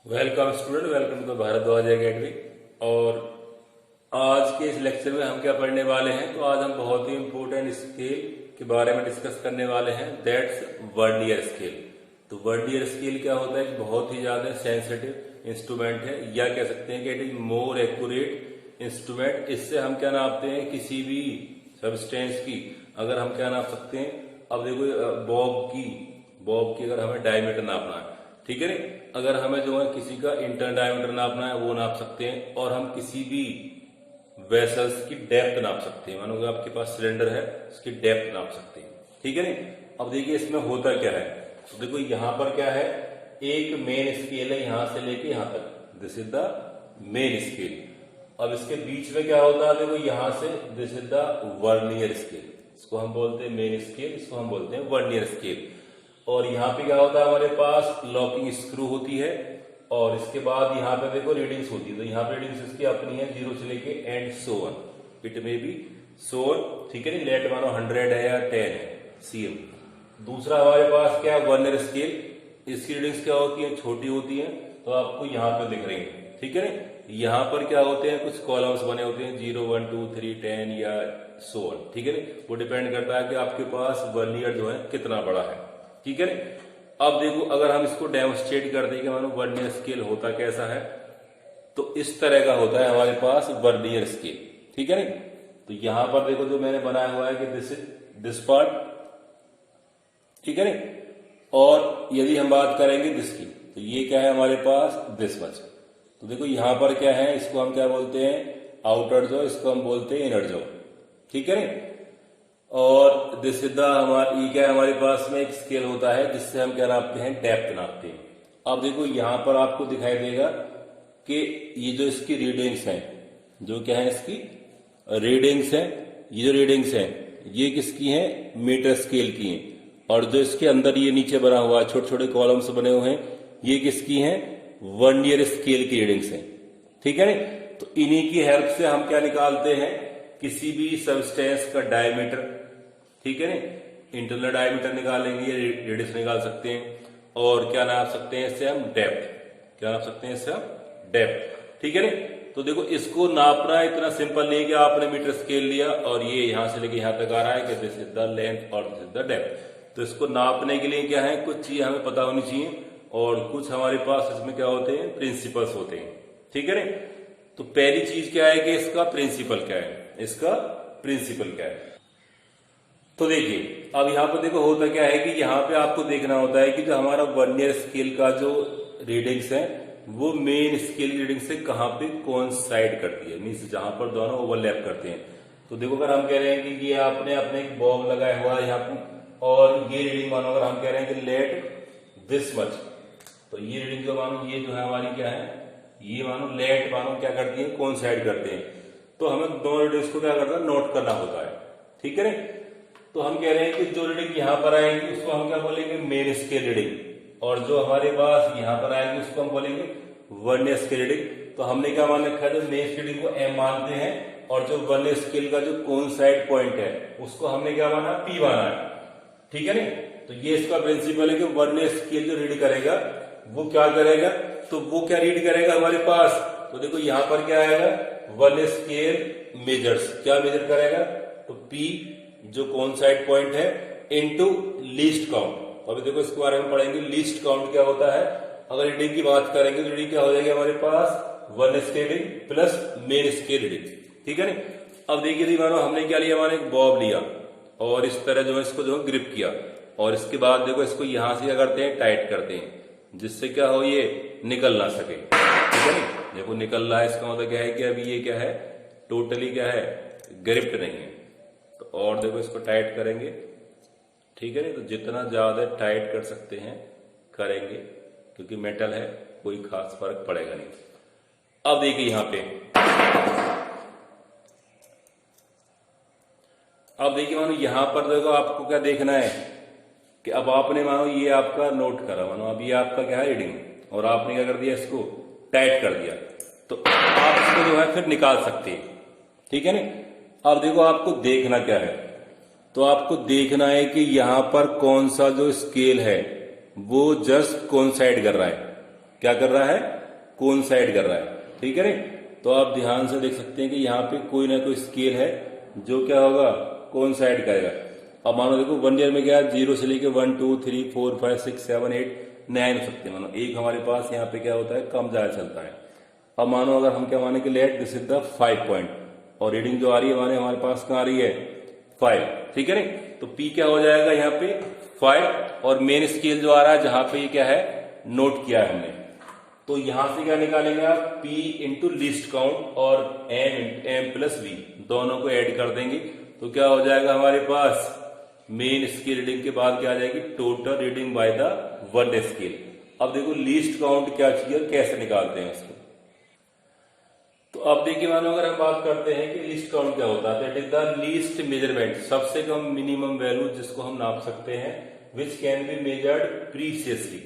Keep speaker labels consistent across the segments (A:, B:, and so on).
A: Welcome student, welcome to Bharadwaj academy. और आज के इस लेक्चर में हम क्या पढ़ने वाले हैं, तो आज हम बहुत ही इंपॉर्टेंट स्केल के बारे में डिस्कस करने वाले हैं, दैट्स वर्नियर स्केल। तो वर्नियर स्केल क्या होता है, बहुत ही ज्यादा सेंसिटिव इंस्ट्रूमेंट है, या कह सकते हैं कि it is more accurate instrument. इससे हम क्या नापते हैं, किसी भी सब्सटेंस की अगर हम क्या नाप सकते हैं, अब देखो बॉब की अगर हमें डायमीटर नापना है, ठीक है ना, अगर हमें जो है किसी का इंटरनल डायमीटर नापना है वो नाप सकते हैं, और हम किसी भी वेसल्स की डेप्थ नाप सकते हैं। मानो अगर आपके पास सिलेंडर है उसकी डेप्थ नाप सकते हैं, ठीक है ना। अब देखिए इसमें होता क्या है, तो देखो यहाँ पर क्या है, एक मेन स्केल है यहां से लेके यहां तक, this is the main scale. अब इसके बीच में क्या होता है, देखो यहां से this is the vernier scale, इसको हम बोलते हैं मेन स्केल, इसको हम बोलते हैं वर्नियर स्केल। और यहाँ पे क्या होता है, हमारे पास लॉकिंग स्क्रू होती है, और इसके बाद यहाँ पे देखो रीडिंग्स होती है। तो यहाँ पे रीडिंग्स इसकी अपनी है 0 से लेके एंड सो ऑन, इट में बी सो ऑन, ठीक है ना। लेट मानो 100 है या 10 है सीएम। दूसरा हमारे पास क्या है, वर्नियर स्केल, इसकी रीडिंग्स क्या होती है, छोटी होती है, तो आपको यहाँ पे दिख रही है, ठीक है ना। यहाँ पर क्या होते हैं, कुछ कॉलम्स बने होते हैं 0 1 2 3 10 या सो ऑन, ठीक है ना। वो डिपेंड करता है कि आपके पास वर्नियर जो है कितना बड़ा है, ठीक है ना। अब देखो अगर हम इसको डेमोन्स्ट्रेट कर दें कि मानो वर्नियर स्केल होता कैसा है, तो इस तरह का होता है हमारे पास वर्नियर स्केल, ठीक है ना। तो यहां पर देखो जो मैंने बनाया हुआ है कि दिस इज दिस पार्ट, ठीक है ना। और यदि हम बात करेंगे दिस की, तो ये क्या है हमारे पास, दिस मच। तो देखो यहां पर क्या है, इसको हम क्या बोलते हैं, आउटर जॉ, इसको हम बोलते हैं इनर जॉ, ठीक है ना। और दिस इज द ये क्या है, हमारे पास में एक स्केल होता है जिससे हम क्या नापते हैं, डेप्थ नापते हैं। अब देखो यहां पर आपको दिखाई देगा कि ये जो इसकी रीडिंग्स हैं, जो क्या है इसकी रीडिंग्स हैं, ये जो रीडिंग्स हैं ये किसकी हैं, मीटर स्केल की हैं। और जो इसके अंदर ये नीचे बना हुआ है, छोटे छोटे कॉलम्स बने हुए हैं, ये किसकी हैं, वर्नियर स्केल की रीडिंग्स हैं, ठीक है ना। तो इन्हीं की हेल्प से हम क्या निकालते हैं, किसी भी सब्सटेंस का डायमीटर, ठीक है ना, इंटरनल डायमीटर निकालेंगे, रेडियस निकाल सकते हैं, और क्या नाप सकते हैं इससे हम, डेप्थ, क्या नाप सकते हैं इससे हम, डेप्थ, ठीक है ना। तो देखो इसको नापना इतना सिंपल नहीं है कि आपने मीटर स्केल लिया और ये यहां से लेके यहां तक आ रहा है कि दिस इज द लेंथ और दिस इज द डेप्थ। तो इसको नापने के लिए क्या है, कुछ चीज हमें पता होनी चाहिए, और कुछ हमारे पास इसमें क्या होते हैं, प्रिंसिपल्स होते हैं, ठीक है ना। तो पहली चीज क्या है कि इसका प्रिंसिपल क्या है, इसका प्रिंसिपल क्या है। तो देखिए अब यहाँ पर देखो होता क्या है कि यहाँ पे आपको देखना होता है कि जो हमारा वर्नियर स्केल का जो रीडिंग्स है वो मेन स्केल रीडिंग से कहाँ पे कोइंसाइड करती है, मीन्स जहां पर दोनों ओवरलैप करते हैं। तो देखो अगर हम कह रहे हैं कि ये आपने अपने एक बॉब लगाया हुआ है यहाँ पे, और ये रीडिंग मानो अगर हम कह रहे हैं कि लेट दिस मच, तो ये रीडिंग जो मानो ये जो है हमारी क्या है, ये मानो लेट मानो क्या करती है, कोइंसाइड करते हैं। तो हमें दोनों रीडिंग्स को क्या करना है, नोट करना होता है, ठीक है ना। तो हम कह रहे हैं कि जो रीडिंग यहां पर आएगी उसको हम क्या बोलेंगे, मेन स्केल रीडिंग, और जो हमारे पास यहां पर आएगी उसको हम बोलेंगे वर्नियर स्केल रीडिंग। तो हमने क्या मान रखा है, जो मेन स्केल रीडिंग को एम मानते हैं, और जो वर्नियर स्केल का जो कोइंसाइड पॉइंट है उसको हमने क्या माना, पी माना है, ठीक है ना। तो ये इसका प्रिंसिपल है कि वर्नियर स्केल जो रीड करेगा वो क्या करेगा, तो वो क्या रीड करेगा हमारे पास, तो देखो यहां पर क्या आएगा, वर्नियर स्केल मेजर्स, क्या मेजर करेगा, तो पी जो कोइंसाइड पॉइंट है इनटू लीस्ट काउंट। अभी देखो इसके बारे में पढ़ेंगे, लीस्ट काउंट क्या होता है। अगर रीडिंग की बात करेंगे तो रीडिंग क्या हो जाएगी हमारे पास, vernier scale reading plus main scale reading, ठीक है ना। अब देखिए मानो हमने क्या लिया, मैंने एक बॉब लिया और इस तरह जो है इसको जो है ग्रिप किया, और इसके बाद देखो इसको यहां से क्या करते हैं, टाइट करते हैं, जिससे क्या हो, ये निकल ना सके, ठीक है ना। देखो निकल रहा है, इसका मतलब क्या है कि अभी ये क्या है, टोटली क्या है, ग्रिप्ड नहीं है। तो और देखो इसको टाइट करेंगे, ठीक है ना। तो जितना ज्यादा टाइट कर सकते हैं करेंगे, क्योंकि मेटल है, कोई खास फर्क पड़ेगा नहीं। अब देखिए यहां पे, अब देखिए मानो यहां पर देखो आपको क्या देखना है कि अब आपने मानो ये आपका नोट करा, मानो अब ये आपका क्या है रीडिंग, और आपने क्या कर दिया, इसको टाइट कर दिया, तो आप इसको जो है फिर निकाल सकते हैं, ठीक है ना। अब देखो आपको देखना क्या है, तो आपको देखना है कि यहां पर कौन सा जो स्केल है वो जस्ट कोइंसाइड कर रहा है, क्या कर रहा है, कोइंसाइड कर रहा है, ठीक है नी। तो आप ध्यान से देख सकते हैं कि यहाँ पे कोई ना कोई स्केल है जो क्या होगा, कोइंसाइड करेगा। अब मानो देखो 1 ईयर में क्या है, 0 से लेके 1 2 3 4 5 6 7 8 9 हो सकते हैं। मानो एक हमारे पास यहाँ पे क्या होता है, कम ज्यादा चलता है। अब मानो अगर हम क्या माने कि let this is the 5 point, और रीडिंग जो आ रही है हमारे पास कहाँ आ रही है, 5, ठीक है नी। तो P क्या हो जाएगा यहाँ पे 5, और मेन स्केल जो आ रहा है जहां पे ये क्या है, नोट किया है हमने। तो यहां से क्या निकालेंगे आप, P इंटू लीस्ट काउंट और M प्लस V दोनों को ऐड कर देंगे। तो क्या हो जाएगा हमारे पास, मेन स्केल रीडिंग के बाद क्या आ जाएगी, total reading by the 1 day scale. अब देखो लीस्ट काउंट क्या चाहिए, कैसे निकालते हैं उसको। तो अब देखिए मानो अगर हम बात करते हैं कि लीस्ट काउंट क्या होता है, that is the least measurement, सबसे कम मिनिमम वैल्यू जिसको हम नाप सकते हैं, विच कैन बी मेजर्ड प्रीसियसली,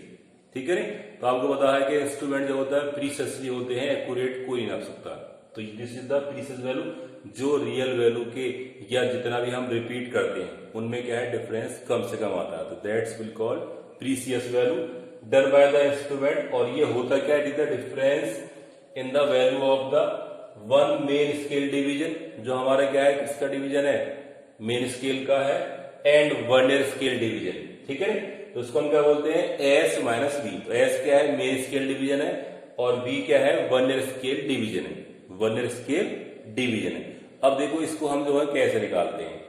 A: ठीक है नी। तो आपको पता है कि इंस्ट्रूमेंट जो होता है प्रीसियसली होते हैं, एक्यूरेट कोई नहीं नाप सकता। तो this is the precious value, जो रियल वैल्यू के या जितना भी हम रिपीट करते हैं उनमें क्या है, डिफरेंस कम से कम आता है। तो that's will called precious value done by the instrument. और ये होता क्या है, it is the difference in the value of the 1 main scale division, जो हमारा क्या है, किसका डिवीजन है, मेन स्केल का है, एंड वर्नियर स्केल डिवीजन, ठीक है। तो इसको हम क्या बोलते हैं, S माइनस V। तो S क्या है, मेन स्केल डिवीजन है, और V क्या है, वर्नियर स्केल डिवीजन है, वर्नियर स्केल डिवीजन है। अब देखो इसको हम जो है कैसे निकालते हैं।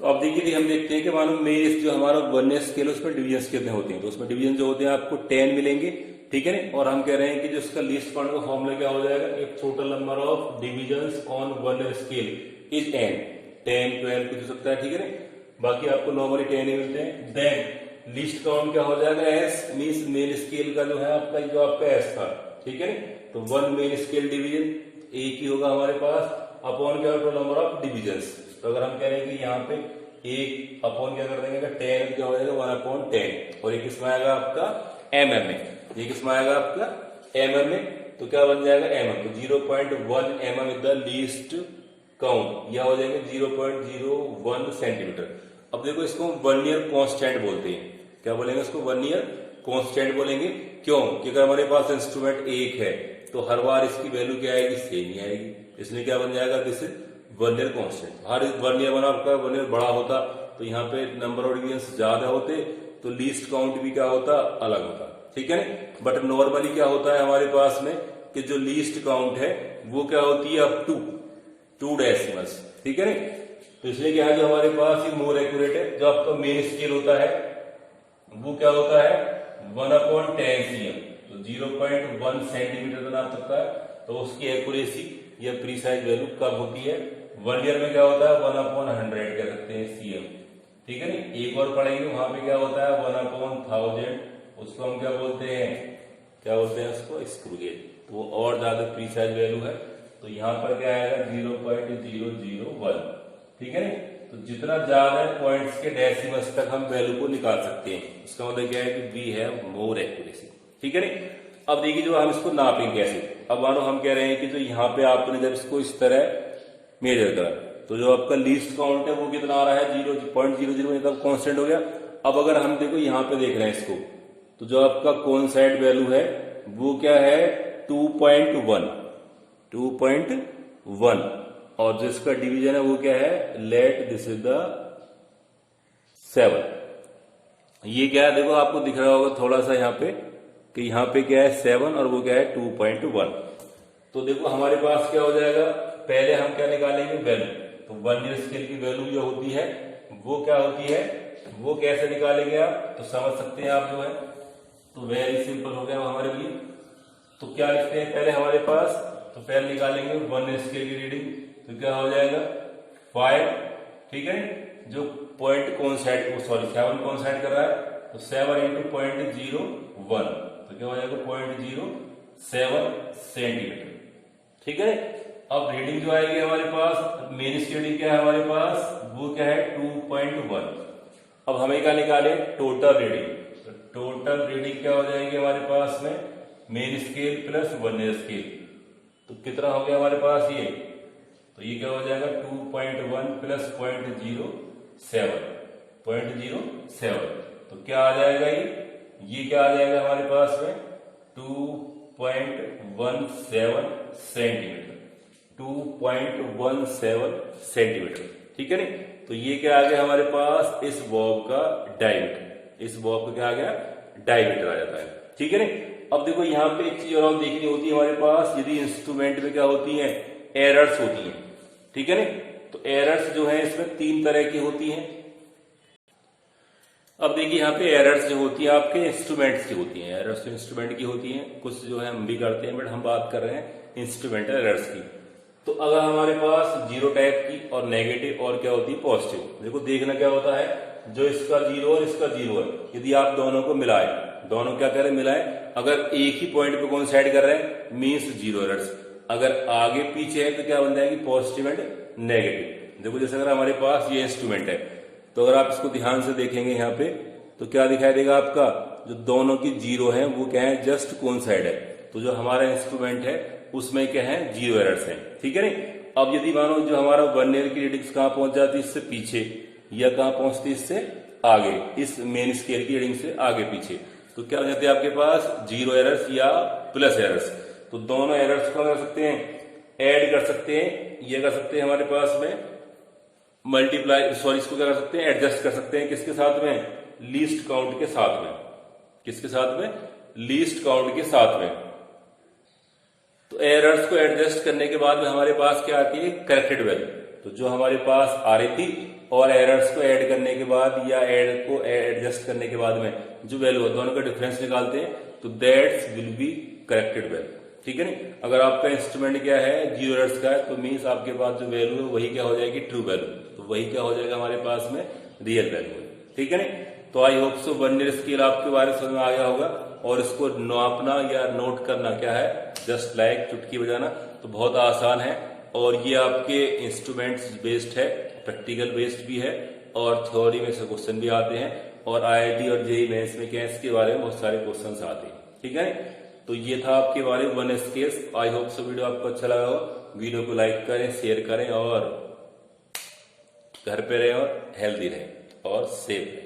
A: तो अब देखिए हम देखते हैं कि मानो मेन जो हमारा वर्नियर स्केल है उसमें डिवीजन कितने होते हैं। तो उसमें डिवीजन जो होते हैं आपको 10 मिलेंगे, ठीक है ना। और हम कह रहे हैं कि जो इसका लीस्ट काउंट का फॉर्मूला क्या हो जाएगा, एक total number of divisions on vernier scale is 10 12 कुछ हो सकता है, ठीक है ना। बाकी आपको नॉर्मली 10 ही मिलते हैं। देन लीस्ट काउंट क्या हो जाएगा, एस मींस मेन स्केल का जो है आपका, जो आपका एस था, ठीक है ना। तो 1 मेन स्केल डिवीजन एक ही होगा हमारे पास, अपॉन क्या टोटल नंबर ऑफ डिविजन्स। तो अगर हम कह रहे हैं कि यहाँ पे एक अपॉन क्या कर देंगे, 10 क्या हो जाएगा 1/10, और एक किसमें आएगा आपका mm में, ये किसमें आएगा आपका mm में। तो क्या बन जाएगा mm, तो 0.1 mm is the least count, यह हो जाएगा 0.01 सेंटीमीटर। अब देखो इसको हम वर्नियर कांस्टेंट बोलते हैं, क्या बोलेंगे इसको, वर्नियर कांस्टेंट बोलेंगे। क्यों, क्योंकि हमारे पास इंस्ट्रूमेंट एक है तो हर बार इसकी वैल्यू क्या आएगी, सेम ही आएगी, इसलिए क्या बन जाएगा, this is vernier constant. Her vernier बना आपका वर्नियर बड़ा होता तो यहाँ पे नंबर ऑफ डिवीजन ज्यादा होते, तो लीस्ट काउंट भी क्या होता, अलग होता, ठीक है ना। बट नॉर्मली क्या होता है हमारे पास में कि जो लीस्ट काउंट है वो क्या होती है, अप टू 2 डेसिमल्स, ठीक है ना। तो इसलिए क्या है, जो हमारे पास ये मोर एक्यूरेट है। जो आपका मेन स्केल होता है वो क्या होता है 1/10 cm, तो 0.1 सेंटीमीटर का नाप सकता है। तो उसकी एक्यूरेसी या प्रीसाइज वैल्यू कब होती है, वर्नियर में क्या होता है 1/100 कह सकते हैं cm, ठीक है ना। एक और पढ़ेंगे वहां पे क्या होता है 1/1000, उसको हम क्या बोलते हैं, क्या बोलते हैं उसको, स्क्रू गेज, तो वो और ज्यादा प्रीसाइज वैल्यू है। तो यहाँ पर क्या आएगा 0.001, ठीक है ना। तो जितना ज्यादा पॉइंट्स के डेसिमल्स तक हम वैल्यू को निकाल सकते हैं, इसका मतलब क्या है कि वी हैव मोर एक्यूरेसी, ठीक है ना। अब देखिए जो हम इसको नापेंगे कैसे। अब मानो हम कह रहे हैं कि जो यहाँ पे आपने जब इसको इस तरह मेजर करा, तो जो आपका लीस्ट काउंट है वो कितना आ रहा है 0.00, मतलब कांस्टेंट हो गया। अब अगर हम देखो यहाँ पे देख रहे हैं इसको, तो जो आपका कोइंसाइड वैल्यू है वो क्या है 2.1, और जो इसका डिवीजन है वो क्या है, लेट दिस इज द 7। ये क्या है देखो आपको दिख रहा होगा थोड़ा सा यहाँ पे कि यहाँ पे क्या है 7 और वो क्या है 2.1। तो देखो हमारे पास क्या हो जाएगा, पहले हम क्या निकालेंगे वैल्यू। तो वर्नियर स्केल की वैल्यू जो होती है वो क्या होती है, वो कैसे निकालेंगे आप, तो समझ सकते हैं आप जो है। तो वेरी सिंपल हो गया हमारे लिए। तो क्या लिखते हैं पहले हमारे पास, तो पहले निकालेंगे वर्नियर स्केल की रीडिंग, तो क्या हो जाएगा 5, ठीक है। जो पॉइंट कोइंसाइड, सॉरी 7 कोइंसाइड कर रहा है, तो 7 × 0.01, तो क्या हो जाएगा 0.07 सेंटीमीटर, ठीक है। अब रीडिंग जो आएगी हमारे पास, मेन स्केल क्या है हमारे पास, वो क्या है 2.1। अब हमें क्या निकाले, टोटल रीडिंग। तो टोटल रीडिंग क्या हो जाएगी हमारे पास में, main scale plus vernier scale, तो कितना हो गया हमारे पास ये, तो ये क्या हो जाएगा 2.1 प्लस 0.07, तो क्या आ जाएगा ये क्या आ जाएगा हमारे पास में 2.17 सेंटीमीटर, 2.17 सेंटीमीटर, ठीक है नहीं। तो ये क्या आ गया हमारे पास, इस बॉब का डायमीटर, इस बॉब का क्या आ गया, डायमीटर आ जाता है, ठीक है नहीं। अब देखो यहाँ पे एक चीज और देखनी होती है हमारे पास, यदि इंस्ट्रूमेंट में क्या होती है, एरर्स होती हैं, ठीक है नहीं। तो एरर्स जो है इसमें 3 तरह की होती हैं। अब देखिए यहाँ पे एरर्स जो होती है आपके इंस्ट्रूमेंट्स की होती हैं, एरर्स तो इंस्ट्रूमेंट की होती हैं, कुछ जो है हम भी करते हैं, बट हम बात कर रहे हैं इंस्ट्रूमेंटल एरर्स की। तो अगर हमारे पास 0 टाइप की और नेगेटिव और क्या होती है, पॉजिटिव, देखो देखना क्या होता है, जो इसका 0 और इसका 0 है, यदि आप दोनों को मिलाए, दोनों क्या करें, मिलाए, अगर एक ही पॉइंट पे कोइंसाइड कर रहे हैं मीन्स 0 एरर्स, अगर आगे पीछे है तो क्या बन जाएगी, पॉजिटिव एंड नेगेटिव। देखो जैसे अगर हमारे पास ये इंस्ट्रूमेंट है, तो अगर आप इसको ध्यान से देखेंगे यहाँ पे, तो क्या दिखाई देगा आपका, जो दोनों की 0 है वो क्या है, जस्ट कोइंसाइड है। तो जो हमारा इंस्ट्रूमेंट है उसमें क्या है, 0 एरर्स है, ठीक है नहीं। अब यदि मानो जो हमारा वर्नियर की रीडिंग्स कहाँ पहुंच जाती है, इससे पीछे, या कहाँ पहुंचती है, इससे आगे, इस मेन स्केल की रीडिंग से आगे पीछे, तो क्या हो जाते हैं आपके पास 0 एरर्स या प्लस एरर्स। तो दोनों एरर्स को कर सकते हैं, ऐड कर सकते हैं, ये कर सकते हैं हमारे पास में मल्टीप्लाई, सॉरी इसको क्या कर सकते हैं, एडजस्ट कर सकते हैं, किसके साथ में, लीस्ट काउंट के साथ में, किसके साथ में, लीस्ट काउंट के साथ में। तो एरर्स को एडजस्ट करने के बाद में हमारे पास क्या आती है, करेक्टेड वैल्यू। तो जो हमारे पास आ रही थी और एरर्स को ऐड करने के बाद या एड को एडजस्ट करने के बाद में जो वैल्यू है, दोनों का डिफरेंस निकालते हैं, तो that's will be corrected value, ठीक है नहीं। अगर आपका इंस्ट्रूमेंट क्या है, 0 एरर्स का है, तो मीन्स आपके पास जो वैल्यू है वही क्या हो जाएगी, ट्रू वैल्यू, तो वही क्या हो जाएगा हमारे पास में, रियल वैल्यू, ठीक है नहीं। तो I hope so vernier scale आपके बारे में समझ में आ गया होगा, और इसको नापना या नोट करना क्या है, जस्ट लाइक चुटकी बजाना, तो बहुत आसान है। और ये आपके इंस्ट्रूमेंट्स बेस्ड है, प्रैक्टिकल बेस्ड भी है, और थ्योरी में से क्वेश्चन भी आते हैं, और IIT और JEE मेंस में क्या इसके बारे में बहुत सारे क्वेश्चन आते हैं, ठीक है। तो ये था आपके बारे में 1 scales. I hope so video आपको अच्छा लगा हो, वीडियो को लाइक करें, शेयर करें, और घर पे रहें और हेल्दी रहें और सेफ रहें।